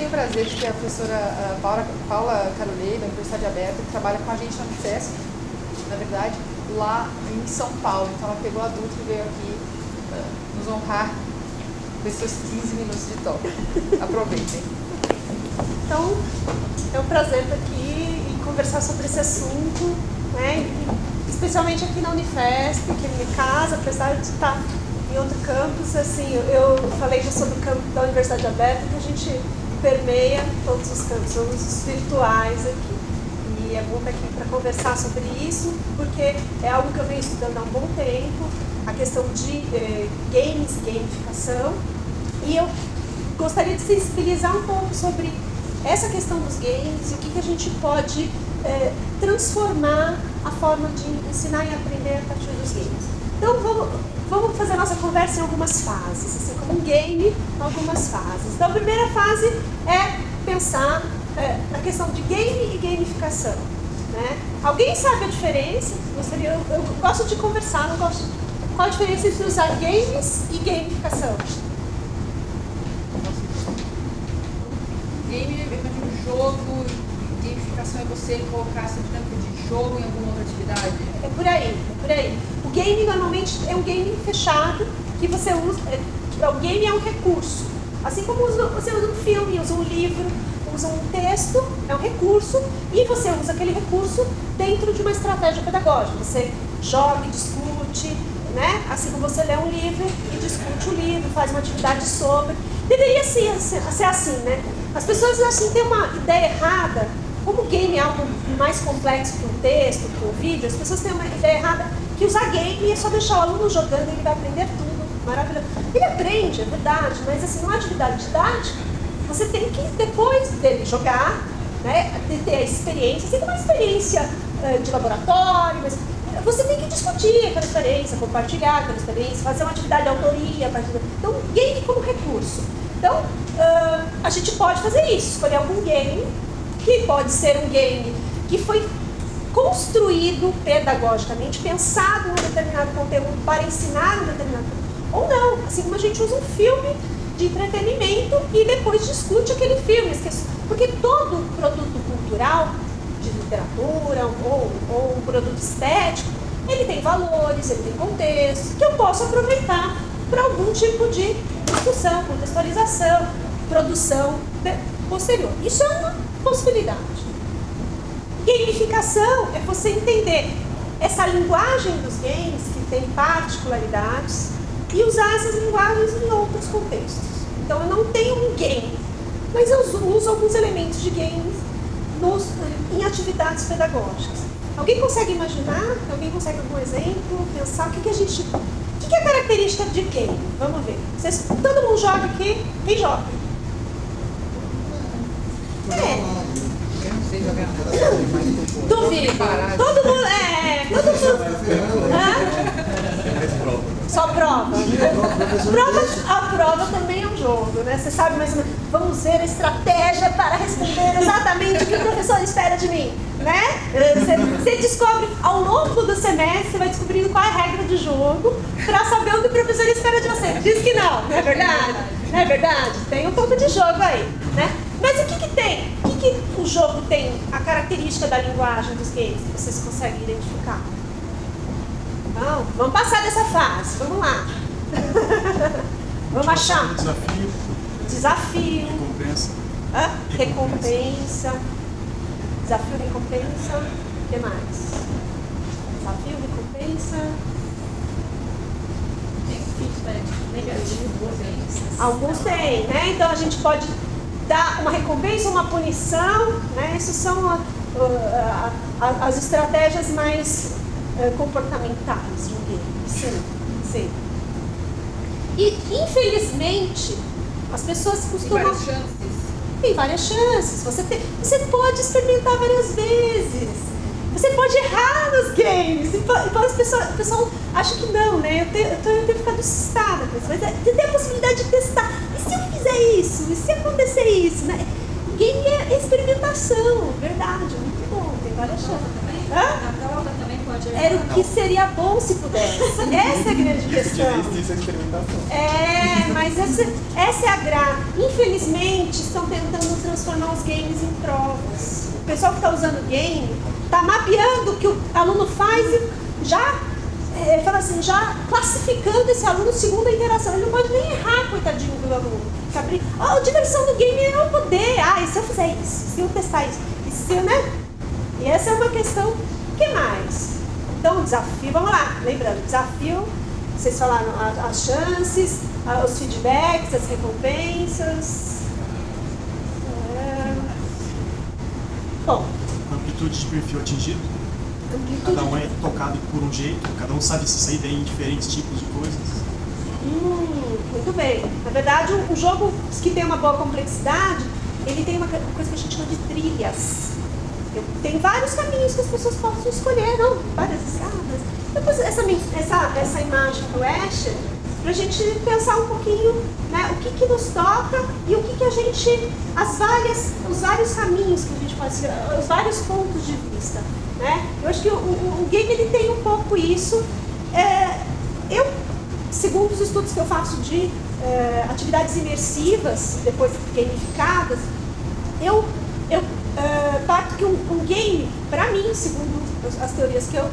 tenho o prazer de ter a professora Paula Carolei, da Universidade Aberta, que trabalha com a gente na Unifesp, na verdade, lá em São Paulo. Então ela pegou a adulto e veio aqui nos honrar com esses 15 minutos de talk. Aproveitem. Então, é um prazer estar aqui e conversar sobre esse assunto, né? Especialmente aqui na Unifesp, que é minha casa, apesar de estar em outro campus. Assim, eu falei já sobre o campus da Universidade Aberta, que a gente permeia todos os campos, somos os virtuais aqui. E é bom estar aqui para conversar sobre isso, porque é algo que eu venho estudando há um bom tempo, a questão de games e gamificação. E eu gostaria de sensibilizar um pouco sobre essa questão dos games e o que a gente pode transformar a forma de ensinar e aprender a partir dos games. Então, vamos fazer a nossa conversa em algumas fases, assim como um game, algumas fases. Então, a primeira fase é pensar na questão de game e gamificação, né? Alguém sabe a diferença? Eu gosto de conversar, não gosto. Qual a diferença entre usar games e gamificação? Game é um jogo, gamificação é você colocar essa dinâmica de jogo em alguma outra atividade? É por aí, é por aí. O game normalmente é um game fechado que você usa. O game é um recurso. Assim como você usa um filme, usa um livro, usa um texto, é um recurso, e você usa aquele recurso dentro de uma estratégia pedagógica. Você joga e discute, né? Assim como você lê um livro e discute o livro, faz uma atividade sobre. Deveria ser assim, né? As pessoas assim têm uma ideia errada. Como o game é algo mais complexo que um texto, que um vídeo, as pessoas têm uma ideia errada que usar game é só deixar o aluno jogando e ele vai aprender tudo. Maravilhoso. Ele aprende, é verdade, mas assim, numa atividade didática, você tem que, depois dele jogar, né, de ter a experiência, você tem uma experiência de laboratório, mas você tem que discutir aquela experiência, compartilhar aquela experiência, fazer uma atividade de autoria. Então, game como recurso. Então, a gente pode fazer isso, escolher algum game, que pode ser um game que foi construído pedagogicamente, pensado em um determinado conteúdo para ensinar um determinado conteúdo, ou não, assim como a gente usa um filme de entretenimento e depois discute aquele filme, porque todo produto cultural, de literatura ou um produto estético, ele tem valores, ele tem contexto, que eu posso aproveitar para algum tipo de discussão, contextualização, produção posterior. Isso é uma possibilidade. Gamificação é você entender essa linguagem dos games, que tem particularidades, e usar essas linguagens em outros contextos. Então, eu não tenho um game, mas eu uso alguns elementos de games em atividades pedagógicas. Alguém consegue imaginar? Alguém consegue algum exemplo? Pensar o que é a característica de game? Vamos ver. Todo mundo joga aqui? Quem joga? Eu não sei jogar nada. Duvido. Todo mundo. Só prova. A prova também é um jogo, né? Você sabe mais ou menos. Vamos ver a estratégia para responder exatamente o que o professor espera de mim, né? Você descobre ao longo do semestre, você vai descobrindo qual é a regra de jogo para saber o que o professor espera de você. Diz que não é verdade? Não é verdade? Tem um pouco de jogo aí, né? Mas o que tem? O que o jogo tem? A característica da linguagem dos games que vocês conseguem identificar? Não, vamos passar dessa fase, vamos lá. Vamos achar. Desafio. Recompensa. Recompensa. Desafio, recompensa. O que mais? Desafio, recompensa. Alguns têm, né? Então a gente pode dar uma recompensa, uma punição, né? Essas são as estratégias mais comportamentais de um game. Sim, sim. E infelizmente as pessoas costumam. Tem várias chances. Você pode experimentar várias vezes. Você pode errar nos games. E o pessoal acha que não, né? Eu tenho ficado assustada com isso. Mas você tem a possibilidade de testar. E se eu fizer isso? E se acontecer isso? Né? Game é experimentação, verdade. Muito bom, tem várias chances. Na prova também pode era o que seria bom se pudesse. Essa é a grande questão. Isso é experimentação. Mas essa é a graça. Infelizmente, estão tentando transformar os games em provas. O pessoal que está usando game está mapeando o que o aluno faz e já fala assim, já classificando esse aluno segundo a interação. Ele não pode nem errar, coitadinho do aluno. A diversão do game é eu poder. E se eu fizer isso? Se eu testar isso? E se eu, né? E essa é uma questão. O que mais? Então, o desafio, vamos lá. Lembrando, desafio, vocês falaram as chances, os feedbacks, as recompensas. Bom. Amplitude de perfil atingido. Cada um é tocado por um jeito, cada um sabe se sair bem em diferentes tipos de coisas. Muito bem. Na verdade, um jogo que tem uma boa complexidade, ele tem uma coisa que a gente chama de trilhas. Tem vários caminhos que as pessoas possam escolher, não? Várias escadas. Depois, essa imagem do Escher, para a gente pensar um pouquinho, né, o que nos toca e o que a gente, os vários caminhos que a gente pode seguir, os vários pontos de vista. Né? Eu acho que o game ele tem um pouco isso. Segundo os estudos que eu faço de atividades imersivas, depois gamificadas, eu parto que um game, para mim, segundo as teorias que eu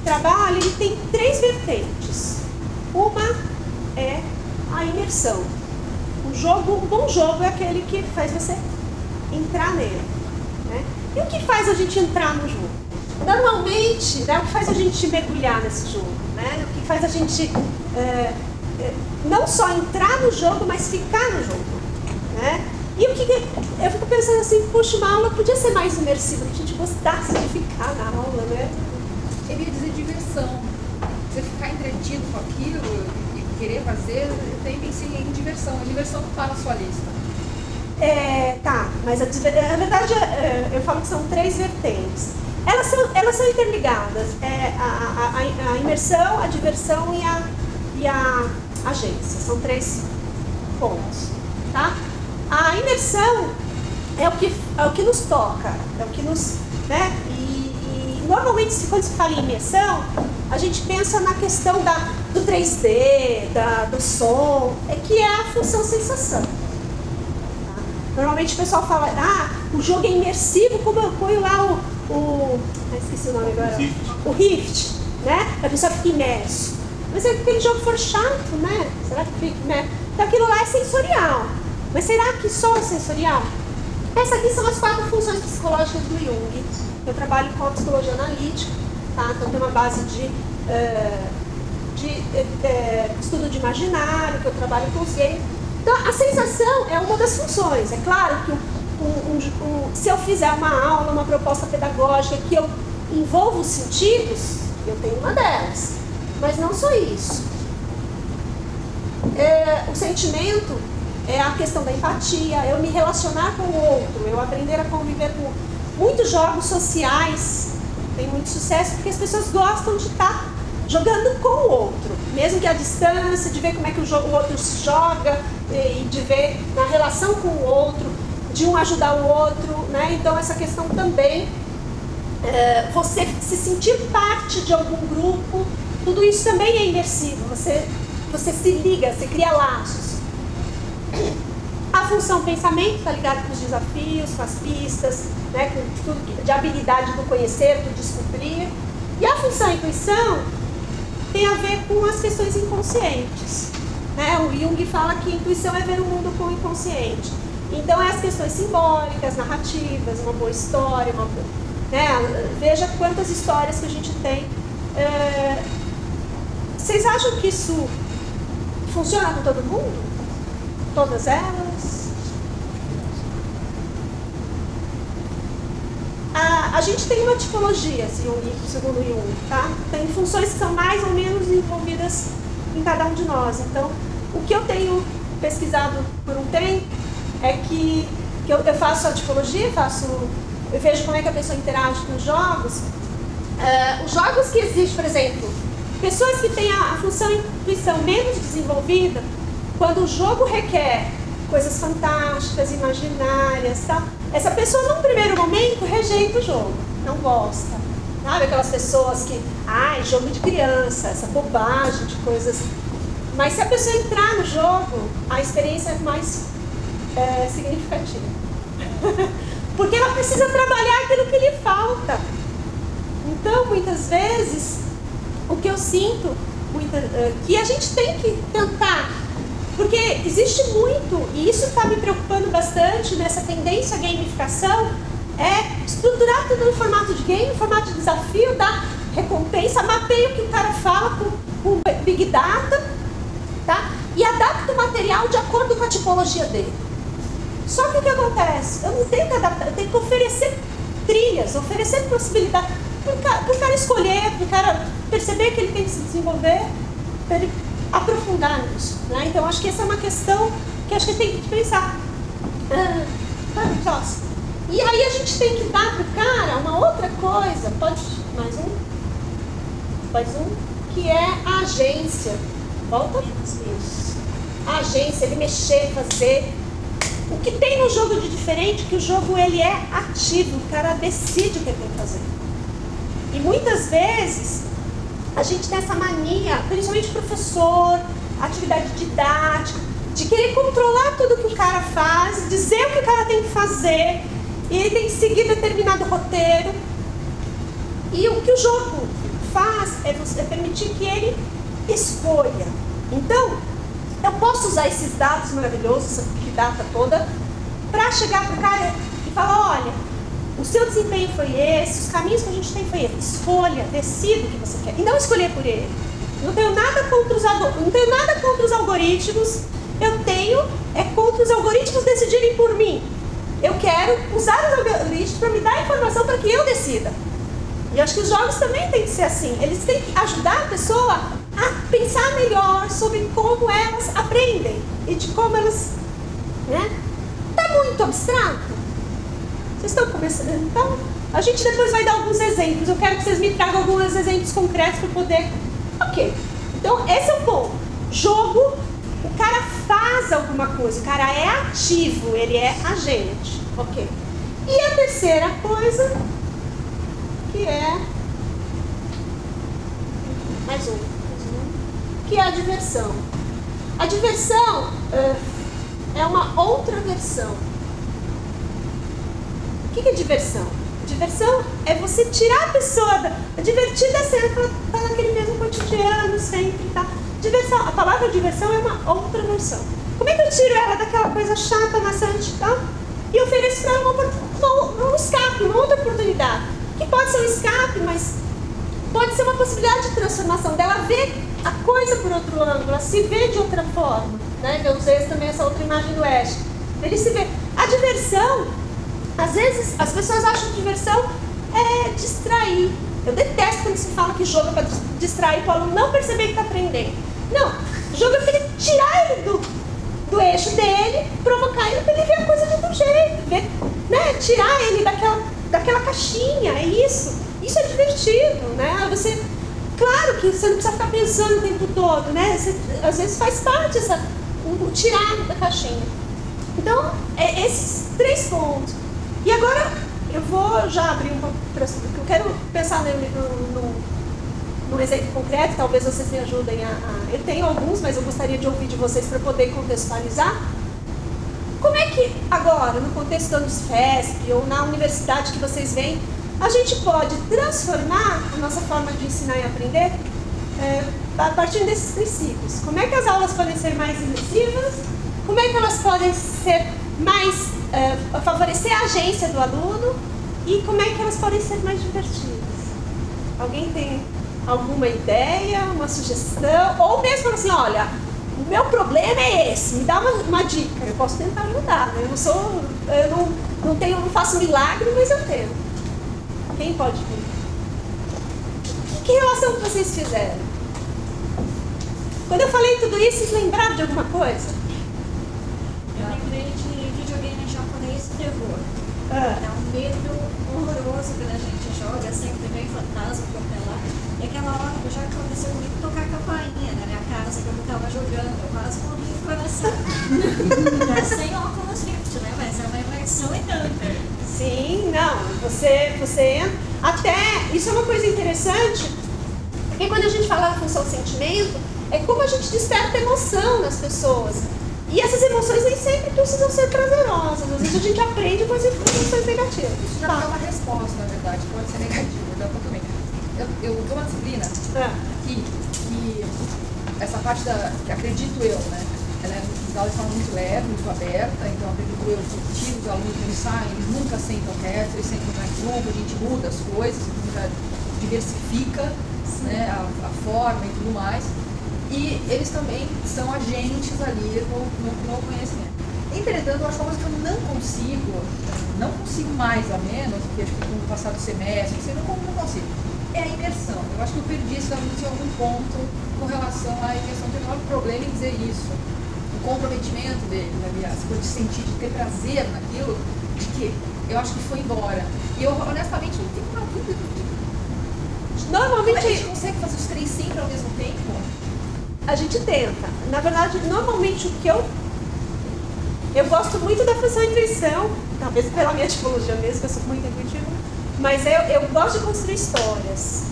trabalho, ele tem 3 vertentes. Uma é a imersão. Um bom jogo é aquele que faz você entrar nele. Né? E o que faz a gente entrar no jogo? Normalmente, né, o que faz a gente mergulhar nesse jogo? Né? O que faz a gente não só entrar no jogo, mas ficar no jogo? Né? E o que eu fico pensando assim, puxa, uma aula podia ser mais imersiva, que a gente gostasse de ficar na aula, né? Eu ia dizer diversão. Você ficar entretido com aquilo e querer fazer, eu também pensei em diversão. A diversão não está na sua lista. Mas na verdade eu falo que são 3 vertentes. Elas são interligadas. A imersão, a diversão e a agência. São 3 pontos. Tá? A imersão é o que nos toca, é o que nos. Né? E normalmente, quando se fala em imersão, a gente pensa na questão do 3D, do som, que é a função sensação. Tá? Normalmente o pessoal fala, o jogo é imersivo, como eu ponho lá esqueci o nome agora. O Rift, né? A pessoa fica imerso. Mas se aquele jogo for chato, né? Será que fica, né? Então aquilo lá é sensorial. Mas será que só é sensorial? Essas aqui são as 4 funções psicológicas do Jung. Eu trabalho com a psicologia analítica, tá? Então tem uma base de estudo de imaginário, que eu trabalho com os games. Então a sensação é uma das funções. É claro que se eu fizer uma aula, uma proposta pedagógica que eu envolvo os sentidos, eu tenho uma delas. Mas não só isso. O sentimento é a questão da empatia, eu me relacionar com o outro, eu aprender a conviver com muitos jogos sociais. Tem muito sucesso porque as pessoas gostam de estar jogando com o outro, mesmo que à distância, de ver como é que o outro joga e de ver na relação com o outro, de um ajudar o outro, né? Então essa questão também, você se sentir parte de algum grupo, tudo isso também é imersivo, você se liga, você cria laços. A função pensamento está ligada com os desafios, com as pistas, né, com tudo de habilidade do conhecer, do descobrir. E a função intuição tem a ver com as questões inconscientes. Né? O Jung fala que intuição é ver o mundo com o inconsciente. Então, é as questões simbólicas, narrativas, uma boa história, né? Veja quantas histórias que a gente tem. Vocês acham que isso funciona com todo mundo? Todas elas? A gente tem uma tipologia, segundo o Jung, tá? Tem funções que são mais ou menos envolvidas em cada um de nós. Então, o que eu tenho pesquisado por um tempo é que eu faço a tipologia, eu vejo como é que a pessoa interage com os jogos. Os jogos que existem, por exemplo, pessoas que têm a função intuição menos desenvolvida, quando o jogo requer coisas fantásticas, imaginárias, tá? Essa pessoa, num primeiro momento, rejeita o jogo, não gosta. Sabe aquelas pessoas que, jogo de criança, essa bobagem de coisas. Mas se a pessoa entrar no jogo, a experiência é mais significativa. Porque ela precisa trabalhar aquilo que lhe falta. Então, muitas vezes, o que eu sinto, que a gente tem que tentar, porque existe muito, e isso está me preocupando bastante nessa tendência à gamificação, é estruturar tudo no formato de game, no formato de desafio, dar recompensa, mapeia o que o cara fala com Big Data, tá? E adapta o material de acordo com a tipologia dele. Só que o que acontece? Eu não tenho que adaptar, eu tenho que oferecer trilhas, oferecer possibilidades para o cara escolher, para o cara perceber que ele tem que se desenvolver, para ele aprofundar nisso, né? Então acho que essa é uma questão que acho que tem que pensar. E aí a gente tem que dar para o cara uma outra coisa, mais um, que é a agência. Volta isso. A agência, ele mexer, fazer. O que tem no jogo de diferente, que o jogo ele é ativo, o cara decide o que ele tem que fazer. E muitas vezes a gente tem essa mania, principalmente professor, atividade didática, de querer controlar tudo que o cara faz, dizer o que o cara tem que fazer, e ele tem que seguir determinado roteiro. E o que o jogo faz é permitir que ele escolha. Então, eu posso usar esses dados maravilhosos, essa big data toda, para chegar para o cara e falar, olha, o seu desempenho foi esse, os caminhos que a gente tem foi esse. Escolha, decida o que você quer. E não escolher por ele. Não tenho nada contra os algoritmos, eu tenho contra os algoritmos decidirem por mim. Eu quero usar os algoritmos para me dar informação para que eu decida. E eu acho que os jogos também têm que ser assim. Eles têm que ajudar a pessoa a pensar melhor sobre como elas aprendem e de como elas... né? Tá muito abstrato? Vocês estão começando? Então, a gente depois vai dar alguns exemplos. Eu quero que vocês me tragam alguns exemplos concretos para poder... Ok. Então, esse é o ponto. Jogo, o cara faz alguma coisa, o cara é ativo, ele é agente. Ok. E a terceira coisa, que é... mais um. Que é a diversão. A diversão é uma outra versão. O que é diversão? Diversão é você tirar a pessoa da divertida cena que ela está naquele mesmo cotidiano sempre, tá? Diversão, a palavra diversão é uma outra versão. Como é que eu tiro ela daquela coisa chata, maçante, tá? E ofereço para ela um escape, uma outra oportunidade. Que pode ser um escape, mas pode ser uma possibilidade de transformação dela ver a coisa por outro ângulo, ela se vê de outra forma, né? Eu usei também essa outra imagem do Ash. Ele se vê. A diversão, às vezes, as pessoas acham que diversão é distrair. Eu detesto quando se fala que jogo é para distrair, para o aluno não perceber que está aprendendo. Não, jogo é para ele tirar ele do eixo dele, provocar ele para ele ver a coisa de outro jeito, ver, né? Tirar ele daquela caixinha, é isso. Isso é divertido, né? Você, claro que você não precisa ficar pensando o tempo todo, né? Você, às vezes faz parte o tirar da caixinha. Então, esses 3 pontos. E agora, eu vou já abrir um pouco para eu quero pensar num exemplo concreto, talvez vocês me ajudem eu tenho alguns, mas eu gostaria de ouvir de vocês para poder contextualizar. Como é que agora, no contexto da Unisfesp ou na universidade que vocês veem, a gente pode transformar a nossa forma de ensinar e aprender a partir desses princípios? Como é que as aulas podem ser mais imersivas? Como é que elas podem ser mais favorecer a agência do aluno? E como é que elas podem ser mais divertidas? Alguém tem alguma ideia, uma sugestão? Ou mesmo assim, olha, o meu problema é esse, me dá uma dica. Eu posso tentar ajudar, né? Eu não faço milagre, mas eu tento. Quem pode vir? Que relação que vocês fizeram? Quando eu falei tudo isso, vocês lembraram de alguma coisa? Eu lembrei de videogame japonês e terror. É um medo horroroso quando a gente joga, sempre vem fantasma por lá. E aquela hora já aconteceu comigo tocar a campainha na minha casa quando eu estava jogando. Eu quase morri no coração. É sem óculos Rift, né? Mas é uma imersão e tanta. Sim, não. Você entra. Até, isso é uma coisa interessante, porque quando a gente fala da função sentimento, é como a gente desperta emoção nas pessoas. E essas emoções nem sempre precisam ser prazerosas. Às vezes a gente aprende com as emoções negativas. Isso já é uma resposta, na verdade, pode ser negativa, já também. Eu dou uma disciplina aqui, que essa parte que acredito eu, né? Ela é de forma muito leve, muito aberta, então acredito eu que tiro os alunos que eles saem, eles nunca sentam reto, eles sentam mais grupo, a gente muda as coisas, a gente diversifica, né, a forma e tudo mais. E eles também são agentes ali no conhecimento. Entretanto, eu acho que uma coisa que eu não consigo mais ou menos, porque acho que com o passar do semestre, não consigo, é a imersão. Eu acho que eu perdi esse aluno em algum ponto com relação à imersão. Tem um problema em dizer isso. O comprometimento dele, aliás, de sentir, de ter prazer naquilo, de que eu acho que foi embora. E eu, honestamente, não tenho uma dúvida disso. Normalmente a gente consegue fazer os três sempre ao mesmo tempo? A gente tenta. Na verdade, normalmente o que eu gosto muito da função intuição, talvez pela minha tipologia mesmo, que eu sou muito intuitiva, mas eu gosto de construir histórias.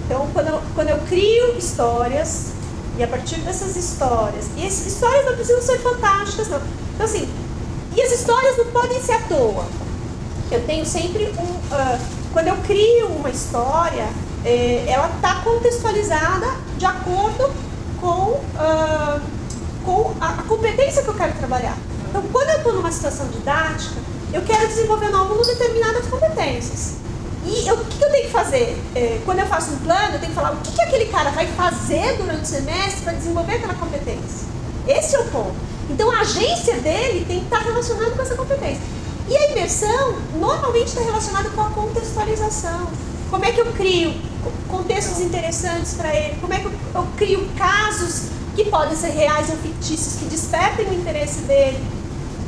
Então, quando eu crio histórias, e a partir dessas histórias, e essas histórias não precisam ser fantásticas, não. Então, assim, e as histórias não podem ser à toa. Eu tenho sempre quando eu crio uma história, ela está contextualizada de acordo com a competência que eu quero trabalhar. Então, quando eu estou numa situação didática, eu quero desenvolver no aluno determinadas competências. E o que eu tenho que fazer? Quando eu faço um plano, eu tenho que falar o que aquele cara vai fazer durante o semestre para desenvolver aquela competência. Esse é o ponto. Então, a agência dele tem que estar relacionada com essa competência. E a imersão, normalmente, está relacionada com a contextualização. Como é que eu crio contextos interessantes para ele? Como é que eu crio casos que podem ser reais ou fictícios, que despertem o interesse dele?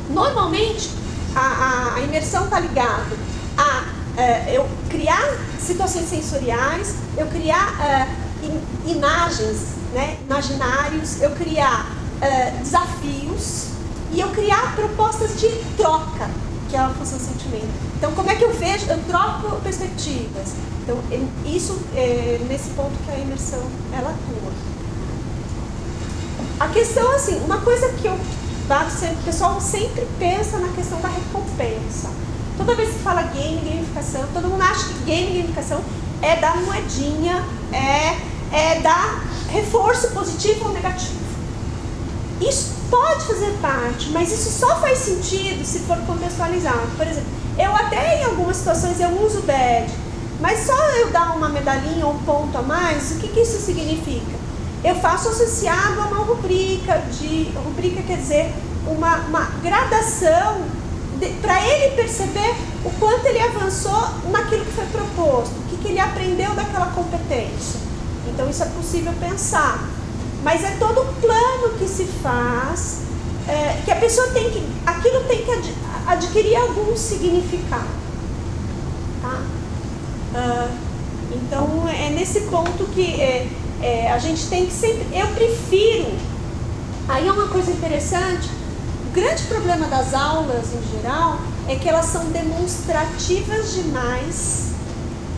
Normalmente, a imersão está ligada a eu criar situações sensoriais, eu criar imagens, né, imaginários, eu criar desafios e eu criar propostas de troca, que é a função sentimento. Então, como é que eu vejo? Eu troco perspectivas. Então, isso é nesse ponto que a imersão ela atua. A questão, assim, uma coisa que eu bato sempre, o pessoal sempre pensa na questão da recompensa. Toda vez que fala gamificação, todo mundo acha que gamificação é dar moedinha, é dar reforço positivo ou negativo. Isso pode fazer parte, mas isso só faz sentido se for contextualizado. Por exemplo, eu até em algumas situações eu uso badge, mas só eu dar uma medalhinha ou um ponto a mais, o que isso significa? Eu faço associado a uma rubrica, rubrica quer dizer uma gradação para ele perceber o quanto ele avançou naquilo que foi proposto, o que ele aprendeu daquela competência. Então isso é possível pensar. Mas é todo o plano que se faz, que a pessoa tem que, aquilo tem que adquirir algum significado. Tá? Então é nesse ponto que a gente tem que sempre, eu prefiro, aí é uma coisa interessante, o grande problema das aulas em geral é que elas são demonstrativas demais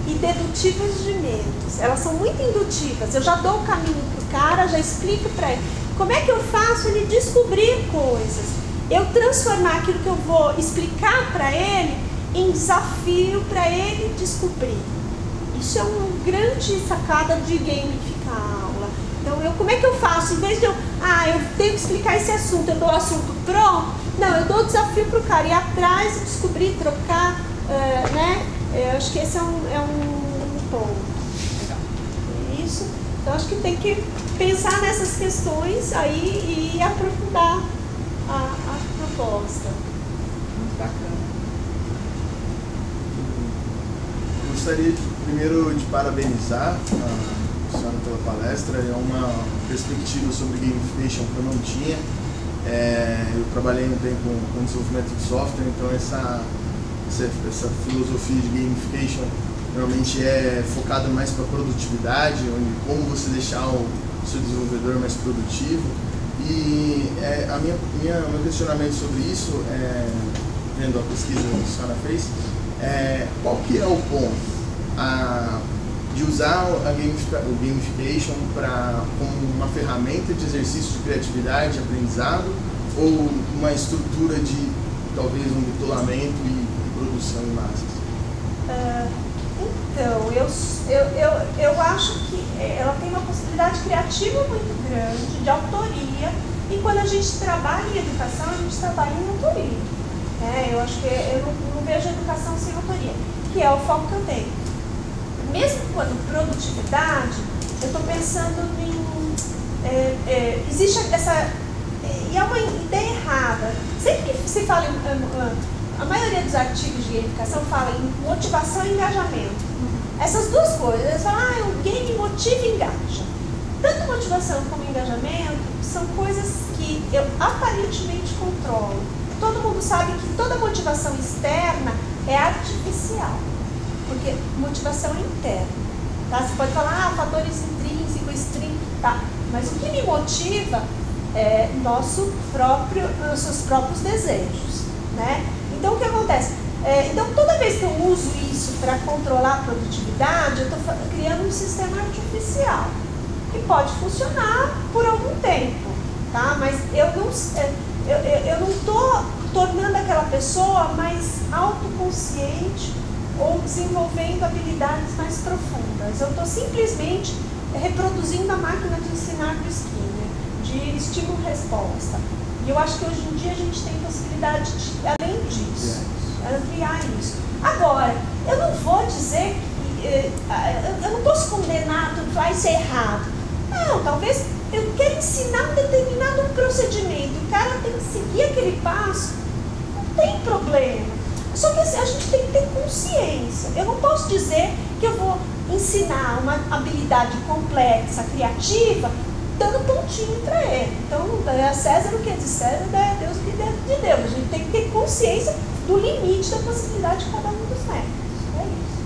e dedutivas de menos. Elas são muito indutivas. Eu já dou o caminho para o cara, já explico para ele. Como é que eu faço ele descobrir coisas? Eu transformar aquilo que eu vou explicar para ele em desafio para ele descobrir. Isso é uma grande sacada de gamificar a aula. Então, como é que eu faço? Em vez de eu tenho que explicar esse assunto, eu dou o assunto pronto. Não, eu dou o desafio para o cara ir atrás e descobrir, trocar, né? Eu acho que esse é um ponto. Isso. Então, acho que tem que pensar nessas questões aí e aprofundar a proposta. Muito bacana. Eu gostaria primeiro de parabenizar a senhora pela palestra. É uma perspectiva sobre gamification que eu não tinha. Eu trabalhei um tempo com desenvolvimento de software, então essa filosofia de gamification realmente é focada mais para produtividade, onde como você deixar o seu desenvolvedor mais produtivo. E meu questionamento sobre isso, vendo a pesquisa que a senhora fez, qual que é o ponto? de usar o gamification como uma ferramenta de exercício de criatividade, aprendizado, ou uma estrutura de talvez um bitolamento e produção em massas? Então, eu acho que ela tem uma possibilidade criativa muito grande, de autoria, e quando a gente trabalha em educação, a gente trabalha em autoria. Eu acho que eu não vejo a educação sem autoria, que é o foco que eu tenho. Mesmo quando produtividade, eu estou pensando em... existe essa... E é uma ideia errada. Sempre que se fala a maioria dos artigos de gamificação fala em motivação e engajamento. Essas duas coisas, eles falam, o game motiva e engaja. Tanto motivação como engajamento são coisas que eu aparentemente controlo. Todo mundo sabe que toda motivação externa é artificial, porque motivação é interna. Tá? Você pode falar, fatores intrínsecos, extrínsecos, tá? Mas o que me motiva é nossos próprios desejos, né? Então, o que acontece? Então, toda vez que eu uso isso para controlar a produtividade, eu estou criando um sistema artificial, que pode funcionar por algum tempo, tá? Mas eu não estou tornando aquela pessoa mais autoconsciente ou desenvolvendo habilidades mais profundas. Eu estou simplesmente reproduzindo a máquina de ensinar do Skinner, de estímulo-resposta. E eu acho que hoje em dia a gente tem possibilidade de, além disso, ampliar isso. Agora, eu não vou dizer que... eu não posso condenar tudo, vai ser errado. Não, talvez eu quero ensinar um determinado procedimento, o cara tem que seguir aquele passo, não tem problema. Só que assim, a gente tem que ter consciência. Eu não posso dizer que eu vou ensinar uma habilidade complexa, criativa, dando pontinho para ele. Então, é César o que é de César, é Deus o que é de Deus. A gente tem que ter consciência do limite da possibilidade de cada um dos métodos. É isso.